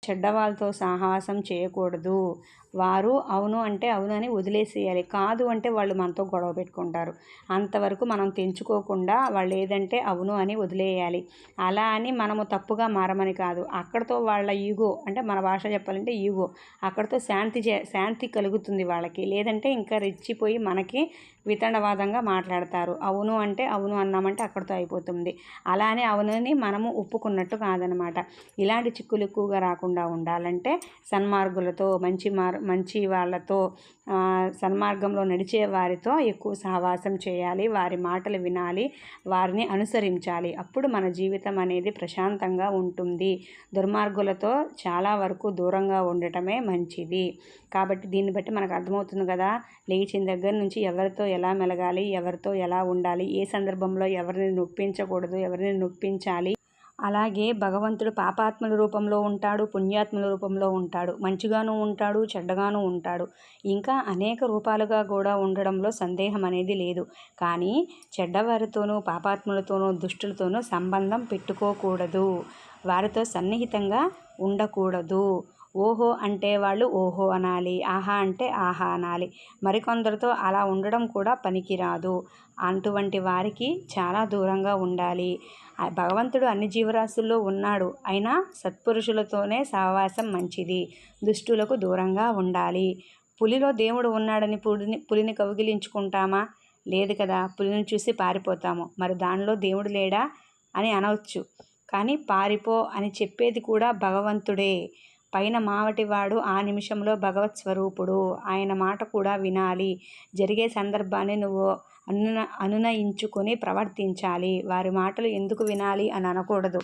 చెడ్డవాళ్ళతో సాహసం చేయకూడదు. వారు అవును అంటే అవును అని వదిలేసేయాలి. కాదు అంటే వాళ్ళు మనతో గొడవ పెట్టుకుంటారు. అంతవరకు మనం తెంచుకోకుండా వాళ్ళు ఏదంటే అవును అని వదిలేయాలి. అలా అని మనము తప్పుగా మారమని కాదు. అక్కడితో వాళ్ళ ఈగో అంటే మన భాష చెప్పాలంటే ఈగో అక్కడితో శాంతి కలుగుతుంది వాళ్ళకి. లేదంటే ఇంకా రెచ్చిపోయి మనకి వితండవాదంగా మాట్లాడతారు. అవును అంటే అవును అన్నామంటే అక్కడితో అయిపోతుంది. అలా అని అవునని మనము ఒప్పుకున్నట్టు కాదనమాట. ఇలాంటి చిక్కులు ఎక్కువగా రాకుండా ఉండాలంటే సన్మార్గులతో మంచి వాళ్ళతో సన్మార్గంలో నడిచే వారితో ఎక్కువ సహవాసం చేయాలి. వారి మాటలు వినాలి, వారిని అనుసరించాలి. అప్పుడు మన జీవితం అనేది ప్రశాంతంగా ఉంటుంది. దుర్మార్గులతో చాలా వరకు దూరంగా ఉండటమే మంచిది. కాబట్టి దీన్ని బట్టి మనకు అర్థమవుతుంది కదా, లేచిన దగ్గర నుంచి ఎవరితో ఎలా మెలగాలి, ఎవరితో ఎలా ఉండాలి, ఏ సందర్భంలో ఎవరిని నొప్పించకూడదు, ఎవరిని నొప్పించాలి. అలాగే భగవంతుడు పాపాత్ముల రూపంలో ఉంటాడు, పుణ్యాత్ముల రూపంలో ఉంటాడు, మంచిగాను ఉంటాడు, చెడ్డగాను ఉంటాడు. ఇంకా అనేక రూపాలుగా కూడా ఉండడంలో సందేహం అనేది లేదు. కానీ చెడ్డవారితోనూ పాపాత్ములతోనూ దుష్టులతోనూ సంబంధం పెట్టుకోకూడదు. వారితో సన్నిహితంగా ఉండకూడదు. ఓహో అంటే వాళ్ళు ఓహో అనాలి, ఆహా అంటే ఆహా అనాలి. మరికొందరితో అలా ఉండడం కూడా పనికిరాదు. అటువంటి వారికి చాలా దూరంగా ఉండాలి. భగవంతుడు అన్ని జీవరాశుల్లో ఉన్నాడు. అయినా సత్పురుషులతోనే సహవాసం మంచిది. దుష్టులకు దూరంగా ఉండాలి. పులిలో దేవుడు ఉన్నాడని పులిని కౌగిలించుకుంటామా? లేదు కదా. పులిని చూసి పారిపోతాము. మరి దానిలో దేవుడు లేడా అని అనవచ్చు. కానీ పారిపో అని చెప్పేది కూడా భగవంతుడే. పైన మావటివాడు ఆ నిమిషంలో భగవత్ స్వరూపుడు. ఆయన మాట కూడా వినాలి. జరిగే సందర్భాన్ని నువ్వు అనునయించుకొని ప్రవర్తించాలి. వారి మాటలు ఎందుకు వినాలి అని అనకూడదు.